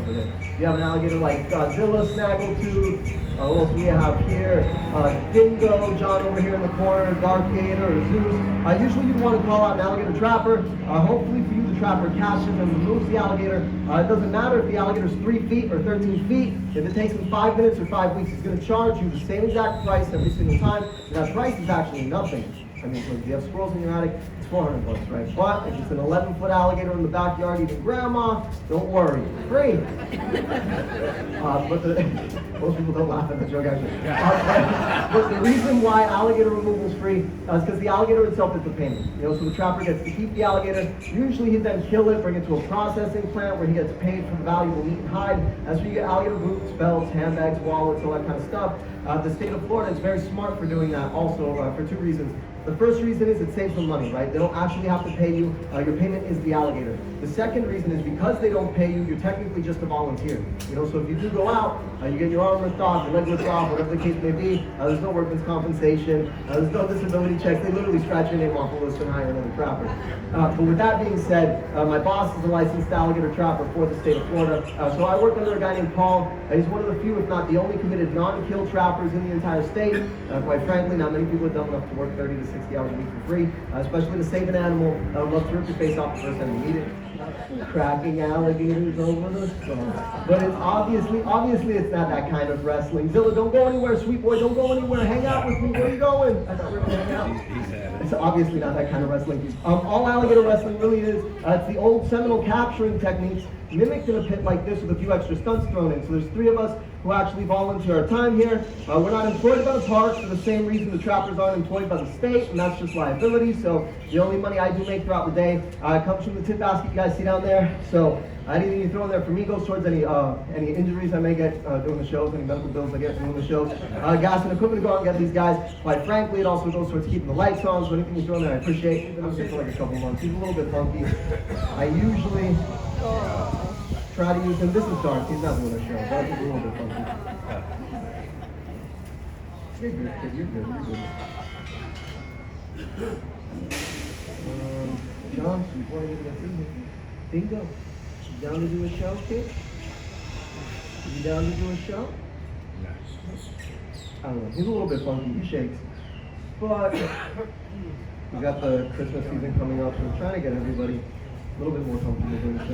over there. You have an alligator like Godzilla, Snaggletooth. What else do we have here? Dingo, John over here in the corner, Dark Gator, or Zeus. Usually you'd want to call out an alligator trapper. Hopefully for you, the trapper catches and removes the alligator. It doesn't matter if the alligator is 3 feet or 13 feet. If it takes him 5 minutes or 5 weeks, he's going to charge you the same exact price every single time. And that price is actually nothing. I mean, if you have squirrels in your attic, it's $400, right? But if it's an 11-foot alligator in the backyard eating grandma, don't worry, free. Most people don't laugh at the joke, actually. But the reason why alligator removal is free is because the alligator itself is the payment. So the trapper gets to keep the alligator. Usually he'd then kill it, bring it to a processing plant where he gets paid for the valuable meat and hide. That's where you get alligator boots, belts, handbags, wallets, all that kind of stuff. The state of Florida is very smart for doing that also for 2 reasons. The first reason is it saves them money, right? They don't actually have to pay you. Your payment is the alligator. The second reason is because they don't pay you, you're technically just a volunteer. So if you do go out, you get your arm ripped off, your leg ripped off, whatever the case may be, there's no workman's compensation, there's no disability checks. They literally scratch your name off the list and hire another trapper. But with that being said, my boss is a licensed alligator trapper for the state of Florida. So I work under a guy named Paul. He's one of the few, if not the only, committed non-kill trappers in the entire state. Quite frankly, not many people are dumb enough to work 30 to 60 hours a week for free, especially to save an animal. I would love to rip your face off the first time you meet it. Cracking alligators over the skull. But it's obviously it's not that kind of wrestling. Zilla, don't go anywhere, sweet boy, don't go anywhere. Hang out with me. Where are you going? I thought we were going to hang out. It's obviously not that kind of wrestling. All alligator wrestling really is, it's the old Seminole capturing techniques mimicked in a pit like this with a few extra stunts thrown in. So there's 3 of us who actually volunteer our time here. We're not employed by the park for the same reason the trappers aren't employed by the state, and that's just liability. So the only money I do make throughout the day comes from the tip basket you guys see down there. So anything you throw in there for me goes towards any injuries I may get doing the shows, any medical bills I get from doing the shows. Gas and equipment to go out and get these guys. Quite frankly, it also goes towards keeping the lights on, so anything you throw in there I appreciate. Even if it's for like a couple months. He's a little bit funky. I usually try to use him. This is dark. He's not doing a show, but he's a little bit funky. You're good, kid. You're good. John, before I get to you, Bingo. You down to do a show, kid? You down to do a show? I don't know. He's a little bit funky. He shakes. But we got the Christmas season coming up, so we're trying to get everybody a little bit more comfortable doing the show.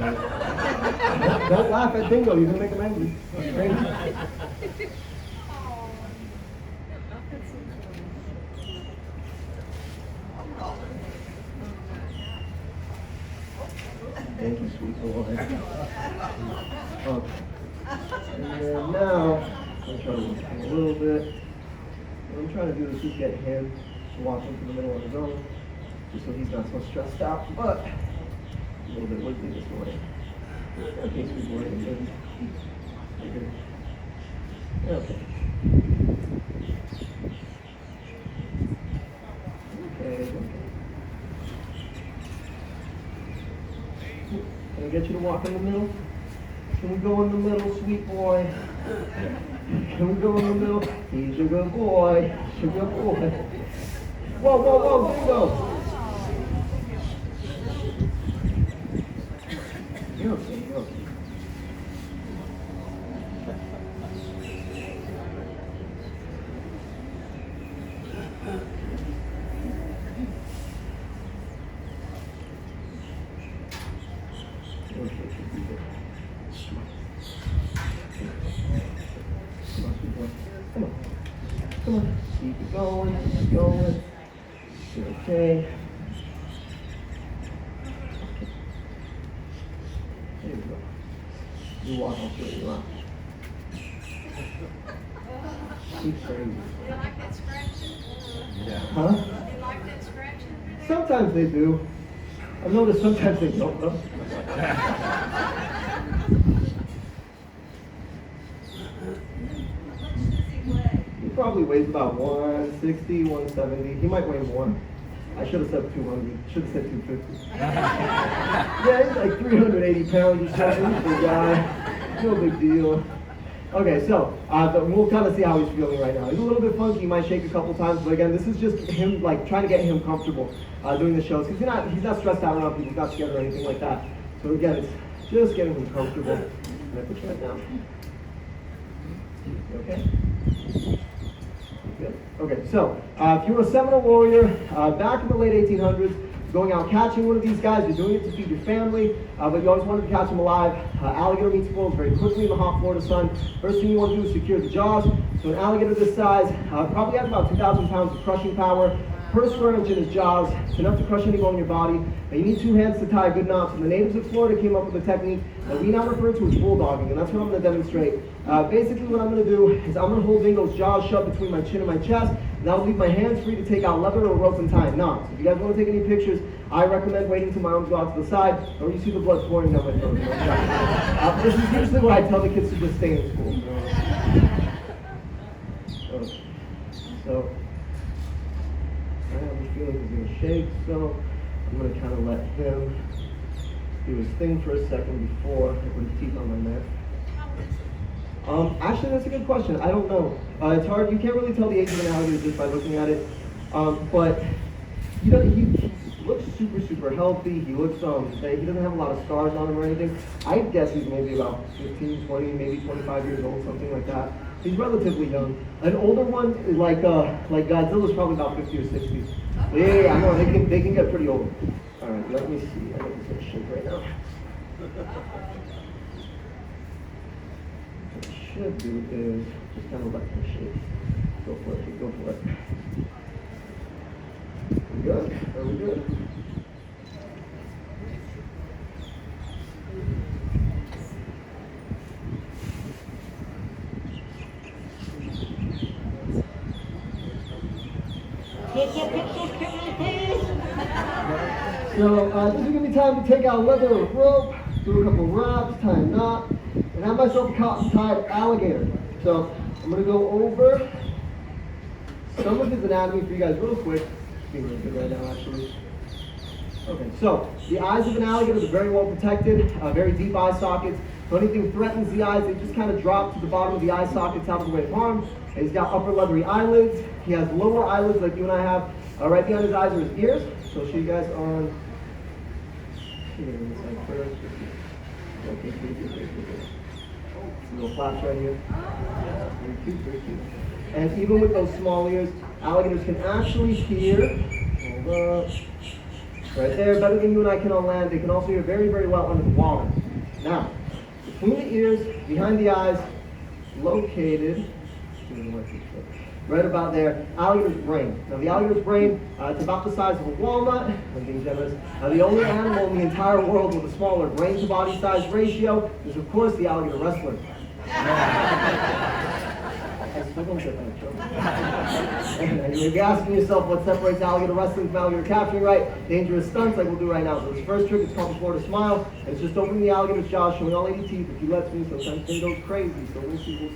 Don't laugh at Dingo. You're going to make him angry. That's crazy. Thank you, sweet boy. Okay. And then now, I'm trying to work a little bit. What I'm trying to do is just get him to walk into the middle on his own, just so he's not so stressed out, but a little bit wiggly this morning. Okay, sweet boy. You're good. Okay. Okay. Can I get you to walk in the middle? Can we go in the middle, sweet boy? Can we go in the middle? He's a good boy. He's a good boy. Whoa, Dingo! You're okay, you're okay. Come on. Keep it going. You're okay. There we go. You walk, I'll fill you out. Keep crazy. Do you like that scratching? Yeah. Huh? Do you like that scratching? Sometimes they do. I've noticed sometimes they don't though. He probably weighs about 160, 170. He might weigh more. I should have said 200. Should have said 250. Yeah, he's like 380 pounds or something. He's a big guy. No big deal. Okay, so we'll kind of see how he's feeling right now. He's a little bit funky. He might shake a couple times, but again, this is just him like trying to get him comfortable doing the shows. He's not stressed out around people. He's not scared or anything like that. So again, it's just getting him comfortable. Nipples right now. You okay? Good. Okay, so if you were a Seminole warrior back in the late 1800s, going out catching one of these guys, you're doing it to feed your family, but you always wanted to catch them alive. Alligator meat spoils very quickly in the hot Florida sun. First thing you want to do is secure the jaws. So an alligator this size probably has about 2,000 pounds of crushing power per square inch in his jaws. It's enough to crush any bone in your body. But you need 2 hands to tie a good knot. So the natives of Florida came up with a technique that we now refer to as bulldogging, and that's what I'm going to demonstrate. Basically what I'm going to do is I'm going to hold Dingo's jaws shut between my chin and my chest, and I'll leave my hands free to take out leather or rope and tie a knot. So if you guys want to take any pictures, I recommend waiting till my arms go out to the side, or you see the blood pouring down my throat. This is usually what I tell the kids to just stay in school. So I have a feeling he's going to shake, so I'm going to kind of let him do his thing for a second before I put his teeth on my neck. Actually, that's a good question. I don't know. It's hard. You can't really tell the age of an alligator just by looking at it. But you know, he looks super healthy. He looks he doesn't have a lot of scars on him or anything. I'd guess he's maybe about 15, 20, maybe 25 years old, something like that. He's relatively young. An older one, like Godzilla's probably about 50 or 60. Yeah, I know, they can get pretty old. All right, let me see. I think he's gonna shake right now. What I should do is just kind of let him shake. Go for it, go for it. We good? Are we good? So this is going to be time to take out leather or rope, do a couple wraps, tie a knot, and have myself a cotton-tied alligator. So I'm going to go over some of his anatomy for you guys real quick. It's being really good right now, actually. Okay, so the eyes of an alligator are very well protected, very deep eye sockets. If anything threatens the eyes, they just kind of drop to the bottom of the eye sockets out of the way of harm. And he's got upper leathery eyelids. He has lower eyelids like you and I have. Right behind his eyes are his ears. So I'll show you guys on first. Little flaps right here. Very cute, very cute. And even with those small ears, alligators can actually hear, hold up, right there, better than you and I can on land. They can also hear very well under the water. Now, between the ears, behind the eyes, located, right about there, alligator's brain. Now the alligator's brain, it's about the size of a walnut, I'm being generous. The only animal in the entire world with a smaller brain to body size ratio is of course the alligator wrestler. And you're asking yourself what separates alligator wrestling from alligator capturing, right? Dangerous stunts like we'll do right now. So this first trick is called the Florida Smile. And it's just opening the alligator's jaw, showing all 80 teeth. If he lets me, sometimes things go crazy, so we'll see.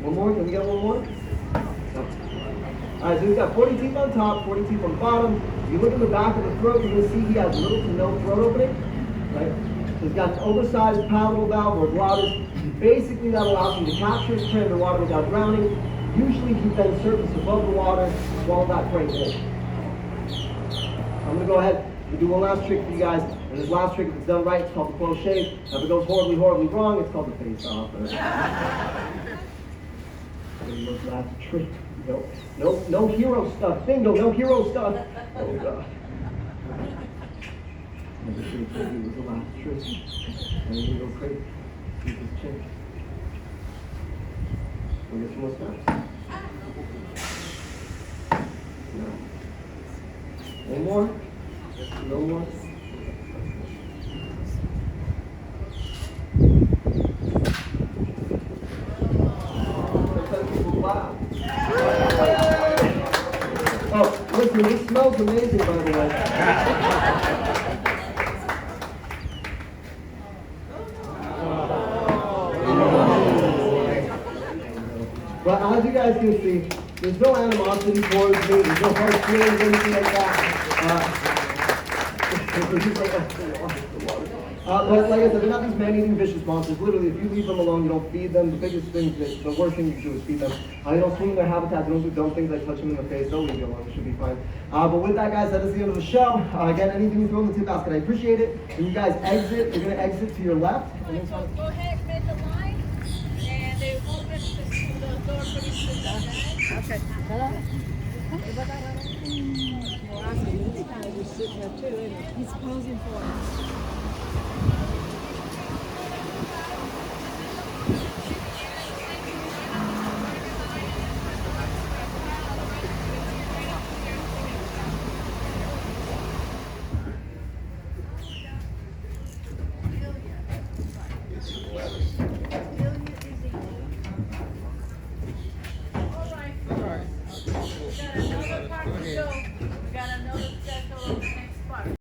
One more? Can we get one more? No. Alright, so he's got 40 teeth on top, 40 teeth on the bottom. If you look in the back of the throat, you're going to see he has little to no throat opening. Right? So he's got an oversized palatable valve or glottis. Basically, that allows him to capture his prey underwater without drowning. Usually, he then surfaces above the water, swallow that prey whole. I'm going to go ahead and do one last trick for you guys. And this last trick, if it's done right, it's called the close shave. If it goes horribly wrong, it's called the face off. Last trick. No hero stuff. Bingo, no hero stuff. Oh God. I just should have told you it was the last trick. And then you go crazy. Keep his chin. We'll get some more snaps. No. One more? No more? Oh, listen, this smells amazing, by the way. But as you guys can see, there's no animosity towards me, there's no hard feelings or anything like that. But like I said, they're not these man-eating vicious monsters. Literally, if you leave them alone, you don't feed them. The biggest thing, the worst thing you can do is feed them. You don't swing their habitat. They don't do dumb things like touch them in the face. They'll leave you alone. It should be fine. But with that, guys, that is the end of the show. Again, anything you throw in the tip basket, I appreciate it. When you guys exit, you're going to exit to your left. And then So go ahead, make the line, and they open the door for you to go. Okay. Well, I see he's kind of just sitting there too, isn't he? He's posing for us.